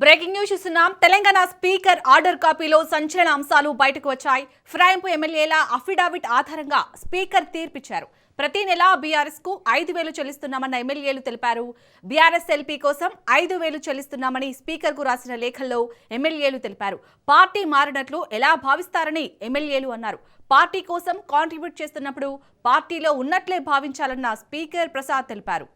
Breaking news చూస్తున్నాం. Telangana speaker order కాపీలో సంచలన అంశాలు బయటకు వచ్చాయి. ఫిరాయింపు ఎమ్మెల్యేల అఫిడవిట్ ఆధారంగా స్పీకర్ తీర్పిచ్చారు. ప్రతి నెల బీఆర్ఎస్ కు 5,000 చెల్లిస్తున్నామన్న ఎమ్మెల్యేలు తెలిపారు. బీఆర్ఎస్ ఎల్పీ కోసం 5,000 చెల్లిస్తున్నామని స్పీకర్ కు రాసిన లేఖల్లో ఎమ్మెల్యేలు తెలిపారు. పార్టీ మారినట్లు ఎలా భావిస్తారని ఎమ్మెల్యేలు అన్నారు. పార్టీ కోసం కాంట్రిబ్యూట్ చేస్తున్నప్పుడు పార్టీలో ఉన్నట్లే భావించాలన్న స్పీకర్ ప్రసాద్ తెలిపారు.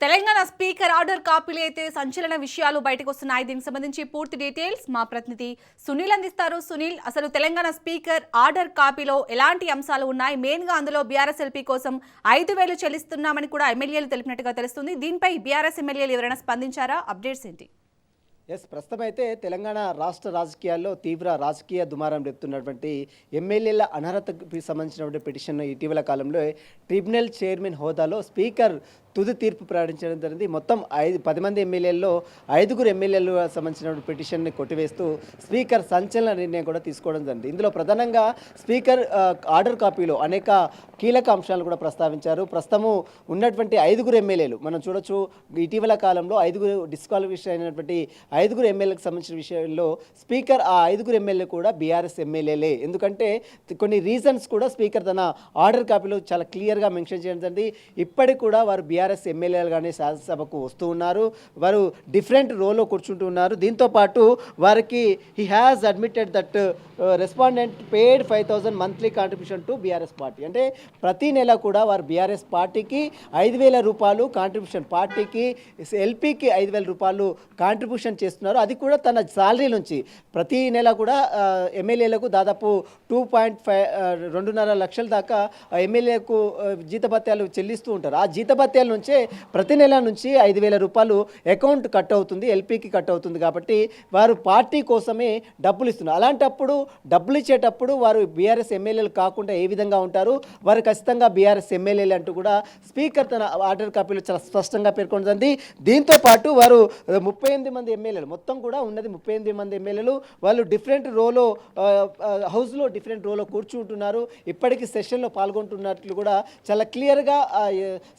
తెలంగాణ స్పీకర్ ఆర్డర్ కాపీలు అయితే సంచలన విషయాలు బయటకు వస్తున్నాయి. దీనికి సంబంధించి పూర్తి డీటెయిల్స్ మా ప్రతినిధి సునీల్ అందిస్తారు. సునీల్, అసలు తెలంగాణ స్పీకర్ ఆర్డర్ కాపీలో ఎలాంటి అంశాలు ఉన్నాయి? మెయిన్ గా అందులో బీఆర్ఎస్ ఎల్పీ కోసం 5,000 చెల్లిస్తున్నామని కూడా ఎమ్మెల్యేలు తెలిపినట్టుగా తెలుస్తుంది. దీనిపై బీఆర్ఎస్ ఎమ్మెల్యేలు ఎవరైనా స్పందించారా? అప్డేట్స్ ఏంటి? ప్రస్తుతం అయితే తెలంగాణ రాష్ట్ర రాజకీయాల్లో తీవ్ర రాజకీయ దుమారం రేపుతున్నటువంటి ఎమ్మెల్యేల అనర్హతకు సంబంధించినటువంటి పిటిషన్ ఇటీవల కాలంలో ట్రిబ్యునల్ చైర్మన్ హోదాలో స్పీకర్ తుది తీర్పు ప్రకటించడం జరిగింది. మొత్తం 10 మంది ఎమ్మెల్యేల్లో 5 ఎమ్మెల్యేలు సంబంధించిన పిటిషన్ని కొట్టివేస్తూ స్పీకర్ సంచలన నిర్ణయం కూడా తీసుకోవడం జరిగింది. ఇందులో ప్రధానంగా స్పీకర్ ఆర్డర్ కాపీలో అనేక కీలక అంశాలు కూడా ప్రస్తావించారు. ప్రస్తుతము ఉన్నటువంటి 5 ఎమ్మెల్యేలు మనం చూడొచ్చు. ఇటీవల కాలంలో 5 డిస్క్వాలిఫికేషన్ అయినటువంటి 5 ఎమ్మెల్యేలకు సంబంధించిన విషయంలో స్పీకర్ ఆ 5 ఎమ్మెల్యే కూడా బీఆర్ఎస్ ఎమ్మెల్యేలే. ఎందుకంటే కొన్ని రీజన్స్ కూడా స్పీకర్ తన ఆర్డర్ కాపీలో చాలా క్లియర్గా మెన్షన్ చేయడం జరిగింది. ఇప్పటికి కూడా వారు బీఆర్ఎస్ ఎమ్మెల్యేలుగానే శాసనసభకు వస్తూ ఉన్నారు. వారు డిఫరెంట్ రోల్లో కూర్చుంటూ ఉన్నారు. దీంతోపాటు వారికి he has admitted that respondent paid 5,000 monthly contribution to BRS party. అంటే ప్రతి నెల కూడా వారు బీఆర్ఎస్ పార్టీకి 5,000 రూపాయలు కాంట్రిబ్యూషన్, పార్టీకి ఎల్పీకి 5,000 రూపాయలు కాంట్రిబ్యూషన్ చేస్తున్నారు. అది కూడా తన శాలరీ నుంచి ప్రతి నెల కూడా ఎమ్మెల్యేలకు దాదాపు 2.5 లక్షల దాకా ఎమ్మెల్యేకు జీతభత్యాలు చెల్లిస్తూ ఉంటారు. ఆ జీతభత్యాల నుంచే ప్రతి నెల నుంచి 5,000 రూపాయలు అకౌంట్ కట్ అవుతుంది, ఎల్పీకి కట్ అవుతుంది. కాబట్టి వారు పార్టీ కోసమే డబ్బులు ఇస్తున్నారు. అలాంటప్పుడు డబ్బులు ఇచ్చేటప్పుడు వారు బీఆర్ఎస్ ఎమ్మెల్యేలు కాకుండా ఏ విధంగా ఉంటారు? వారు ఖచ్చితంగా బీఆర్ఎస్ ఎమ్మెల్యేలు అంటూ కూడా స్పీకర్ తన ఆర్డర్ కాపీలో చాలా స్పష్టంగా పేర్కొంటుంది. దీంతో పాటు వారు 38 మంది ఎమ్మెల్యేలు, మొత్తం కూడా ఉన్నది 38 మంది ఎమ్మెల్యేలు, వాళ్ళు డిఫరెంట్ రోలో హౌస్లో డిఫరెంట్ రోలో కూర్చుంటున్నారు. ఇప్పటికీ సెషన్లో పాల్గొంటున్నట్లు కూడా చాలా క్లియర్గా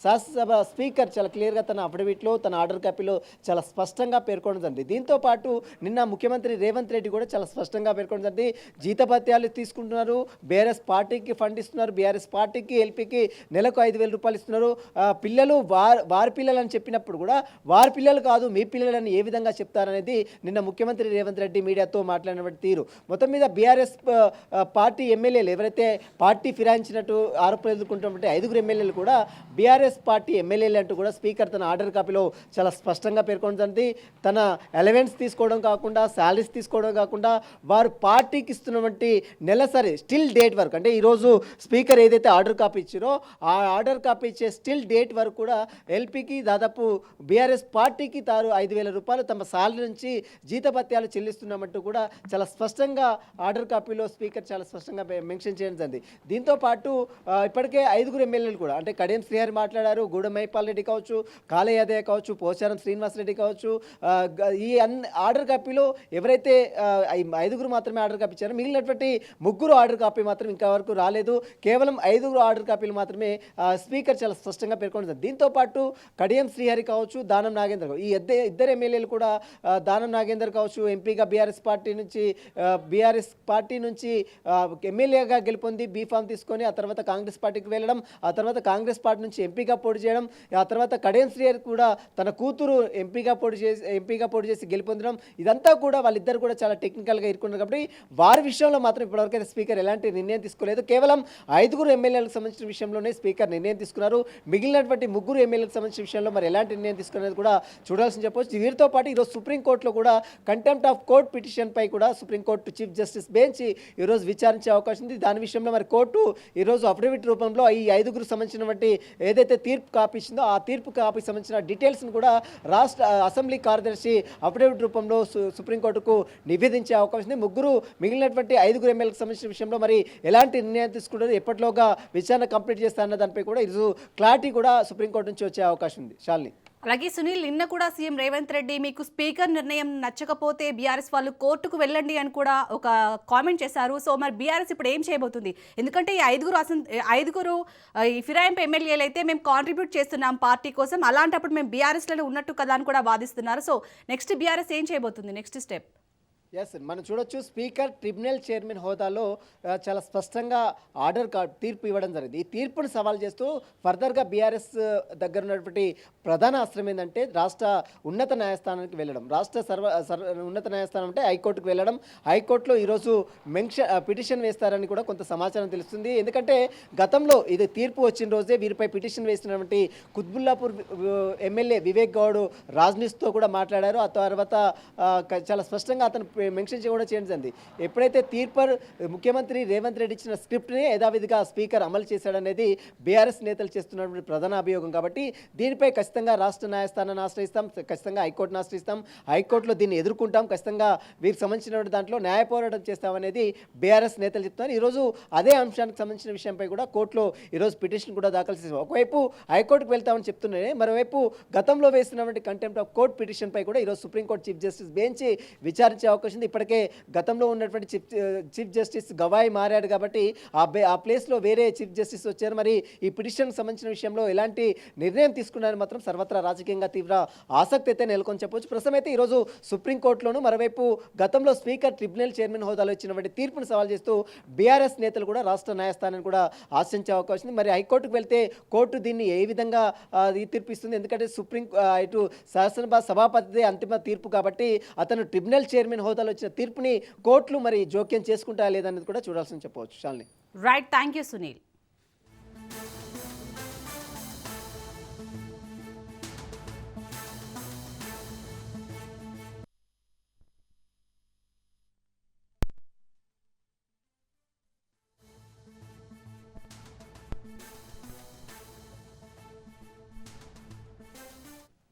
శాసనసభ స్పీకర్ చాలా క్లియర్గా తన అఫిడవిట్లో తన ఆర్డర్ కాపీలో చాలా స్పష్టంగా పేర్కొనదండి. దీంతో పాటు నిన్న ముఖ్యమంత్రి రేవంత్ రెడ్డి కూడా చాలా స్పష్టంగా పేర్కొనదండి. జీతభత్యాలు తీసుకుంటున్నారు, బీఆర్ఎస్ పార్టీకి ఫండ్ ఇస్తున్నారు, బీఆర్ఎస్ పార్టీకి ఎల్పీకి నెలకు 5,000 రూపాయలు ఇస్తున్నారు. పిల్లలు వారి పిల్లలు అని చెప్పినప్పుడు కూడా వారి పిల్లలు కాదు మీ పిల్లలని ఏ విధంగా చెప్తారనేది నిన్న ముఖ్యమంత్రి రేవంత్ రెడ్డి మీడియాతో మాట్లాడినటువంటి తీరు. మొత్తం మీద బీఆర్ఎస్ పార్టీ ఎమ్మెల్యేలు ఎవరైతే పార్టీ ఫిరాయించినట్టు ఆరోపణలు ఎదుర్కొంటున్నటువంటి 5 ఎమ్మెల్యేలు కూడా బీఆర్ఎస్ పార్టీ ఎమ్మెల్యేలు అంటూ కూడా స్పీకర్ తన ఆర్డర్ కాపీలో చాలా స్పష్టంగా పేర్కొంటుంది. తన అలవెన్స్ తీసుకోవడం కాకుండా, శాలరీస్ తీసుకోవడం కాకుండా, వారు పార్టీకి ఇస్తున్నటువంటి నెలసరి స్టిల్ డేట్ వరకు, అంటే ఈరోజు స్పీకర్ ఏదైతే ఆర్డర్ కాపీ ఇచ్చారో ఆ ఆర్డర్ కాపీ ఇచ్చే స్టిల్ డేట్ వరకు కూడా ఎల్పీకి దాదాపు బీఆర్ఎస్ పార్టీకి తారు 5,000 రూపాయలు తమ శాలరీ నుంచి జీతభత్యాలు చెల్లిస్తున్నామంటూ కూడా చాలా స్పష్టంగా ఆర్డర్ కాపీలో స్పీకర్ చాలా స్పష్టంగా మెన్షన్ చేయడం జరిగింది. దీంతోపాటు ఇప్పటికే 5 ఎమ్మెల్యేలు కూడా, అంటే కడియం శ్రీహరి మాట్లాడారు, గూడెం మైపాల్ రెడ్డి కావచ్చు, కాళే యాదయ్య కావచ్చు, పోచారం శ్రీనివాస్ రెడ్డి కావచ్చు, ఈ ఆర్డర్ కాపీలో ఎవరైతే 5 మాత్రమే ఆర్డర్ కాపీ ఇచ్చారో మిగిలినటువంటి 3 ఆర్డర్ కాపీ మాత్రం ఇంకా వరకు రాలేదు. కేవలం 5 ఆర్డర్ కాపీలు మాత్రమే స్పీకర్ చాలా స్పష్టంగా పేర్కొంటుంది. దీంతోపాటు కడియం శ్రీహరి కావచ్చు, దానం నాగేందర్, ఈ ఇద్దరు ఎమ్మెల్యేలు కూడా, దానం నాగేందర్ కావచ్చు ఎంపీగా బీఆర్ఎస్ పార్టీ నుంచి ఎమ్మెల్యేగా గెలుపొంది బీఫామ్ తీసుకొని ఆ తర్వాత కాంగ్రెస్ పార్టీకి వెళ్ళడం, ఆ తర్వాత కాంగ్రెస్ పార్టీ నుంచి ఎంపీగా పోటీ చేయడం, ఆ తర్వాత కడెన్ శ్రీయర్ కూడా తన కూతురు ఎంపీగా పోటీ చేసి గెలుపొందడం, ఇదంతా కూడా వాళ్ళిద్దరు కూడా చాలా టెక్నికల్గా ఇరుకున్నారు. కాబట్టి వారి విషయంలో మాత్రం ఇప్పటివరకు అయితే స్పీకర్ ఎలాంటి నిర్ణయం తీసుకోలేదు. కేవలం 5 ఎమ్మెల్యేలకు సంబంధించిన విషయంలోనే స్పీకర్ నిర్ణయం తీసుకున్నారు. మిగిలినటువంటి 3 ఎమ్మెల్యేలకు సంబంధించిన విషయంలో మరి ఎలాంటి నిర్ణయం తీసుకునేది కూడా చూడాల్సిన చెప్పవచ్చు. వీరితో పాటు ఈరోజు సుప్రీంకోర్టులో కూడా కంటెంప్ట్ ఆఫ్ కోర్ట్ పిటిషన్పై కూడా సుప్రీంకోర్టు చీఫ్ జస్టిస్ బెంచ్ ఈరోజు విచారించే అవకాశం ఉంది. దాని విషయంలో మరి కోర్టు ఈరోజు అఫిడవిట్ రూపంలో ఈ 5 సంబంధించినటువంటి ఏదైతే తీర్పు కాపీ ఇచ్చిందో ఆ తీర్పు కాపీకి సంబంధించిన డీటెయిల్స్ను కూడా రాష్ట్ర అసెంబ్లీ కార్యదర్శి అఫిడవిట్ రూపంలో సుప్రీంకోర్టుకు నివేదించే అవకాశం ఉంది. మిగిలినటువంటి 5 ఎమ్మెల్యేలకు సంబంధించిన విషయంలో మరి ఎలాంటి నిర్ణయం తీసుకుంటారు, ఎప్పటిలోగా విచారణ కంప్లీట్ చేస్తారన్న దానిపై కూడా ఈరోజు క్లారిటీ కూడా సుప్రీంకోర్టు నుంచి వచ్చే అవకాశం ఉంది. శాలిని. అలాగే సునీల్, నిన్న కూడా సీఎం రేవంత్ రెడ్డి మీకు స్పీకర్ నిర్ణయం నచ్చకపోతే బీఆర్ఎస్ వాళ్ళు కోర్టుకు వెళ్ళండి అని కూడా ఒక కామెంట్ చేశారు. సో మరి బీఆర్ఎస్ ఇప్పుడు ఏం చేయబోతుంది? ఎందుకంటే ఈ 5 ఈ ఫిరాయింపు ఎమ్మెల్యేలు అయితే మేము కాంట్రిబ్యూట్ చేస్తున్నాం పార్టీ కోసం, అలాంటప్పుడు మేము బీఆర్ఎస్లోనే ఉన్నట్టు కదా అని కూడా వాదిస్తున్నారు. సో నెక్స్ట్ బీఆర్ఎస్ ఏం చేయబోతుంది, నెక్స్ట్ స్టెప్? ఎస్, మనం చూడొచ్చు స్పీకర్ ట్రిబ్యునల్ చైర్మన్ హోదాలో చాలా స్పష్టంగా తీర్పు ఇవ్వడం జరిగింది. ఈ తీర్పును సవాల్ చేస్తూ ఫర్దర్గా బీఆర్ఎస్ దగ్గర ఉన్నటువంటి ప్రధాన అస్త్రం ఏంటంటే రాష్ట్ర ఉన్నత న్యాయస్థానానికి వెళ్ళడం. ఉన్నత న్యాయస్థానం అంటే హైకోర్టుకు వెళ్ళడం. హైకోర్టులో ఈరోజు పిటిషన్ వేస్తారని కూడా కొంత సమాచారం తెలుస్తుంది. ఎందుకంటే గతంలో ఇది తీర్పు వచ్చిన రోజే వీరిపై పిటిషన్ వేసినటువంటి కుత్బుల్లాపూర్ ఎమ్మెల్యే వివేక్ గౌడ్ రాజ్నిస్తో కూడా మాట్లాడారు. ఆ తర్వాత చాలా స్పష్టంగా అతను మెన్షన్ కూడా చేయండి. ఎప్పుడైతే ముఖ్యమంత్రి రేవంత్ రెడ్డి ఇచ్చిన స్క్రిప్ట్ని యథావిధిగా స్పీకర్ అమలు చేశాడనేది బీఆర్ఎస్ నేతలు చేస్తున్నటువంటి ప్రధాన అభియోగం. కాబట్టి దీనిపై ఖచ్చితంగా రాష్ట్ర న్యాయస్థానాన్ని ఆశ్రయిస్తాం, ఖచ్చితంగా హైకోర్టును ఆశ్రయిస్తాం, హైకోర్టులో దీన్ని ఎదుర్కొంటాం, ఖచ్చితంగా వీరికి సంబంధించిన దాంట్లో న్యాయ పోరాటం చేస్తామనేది బీఆర్ఎస్ నేతలు చెప్తున్నారు. ఈరోజు అదే అంశానికి సంబంధించిన విషయంపై కూడా కోర్టులో ఈరోజు పిటిషన్ కూడా దాఖలు చేశారు. ఒకవైపు హైకోర్టుకు వెళ్తామని చెప్తున్నారే, మరోవైపు గతంలో వేసినటువంటి కంటెంప్ట్ ఆఫ్ కోర్ట్ పిటిషన్పై కూడా ఈరోజు సుప్రీంకోర్టు చీఫ్ జస్టిస్ బెంచ్ విచారించే అవకాశం. ఇప్పటికే గతంలో ఉన్నటువంటి చీఫ్ జస్టిస్ గవాయ్ మారాడు కాబట్టి ఆ ప్లేస్లో వేరే చీఫ్ జస్టిస్ వచ్చారు. మరి ఈ పిటిషన్కి సంబంధించిన విషయంలో ఎలాంటి నిర్ణయం తీసుకున్నారని మాత్రం సర్వత్రా రాజకీయంగా తీవ్ర ఆసక్తి అయితే నెలకొని చెప్పవచ్చు. ప్రస్తుతం అయితే ఈరోజు సుప్రీంకోర్టులోను, మరోవైపు గతంలో స్పీకర్ ట్రిబ్యునల్ చైర్మన్ హోదాలో ఇచ్చినటువంటి తీర్పును సవాల్ చేస్తూ బీఆర్ఎస్ నేతలు కూడా రాష్ట్ర న్యాయస్థానాన్ని కూడా ఆశించే అవకాశం ఉంది. మరి హైకోర్టుకు వెళ్తే కోర్టు దీన్ని ఏ విధంగా తీర్పు ఇస్తుంది? ఎందుకంటే ఇటు శాసనసభ సభాపతిదే అంతిమ తీర్పు కాబట్టి అతను ట్రిబ్యునల్ చైర్మన్ హోదాలో వచ్చిన తీర్పుని కోర్టులు మరి జోక్యం చేసుకుంటా లేదనేది కూడా చూడాల్సింది చెప్పవచ్చు. Shalini. Right, thank you Sunil.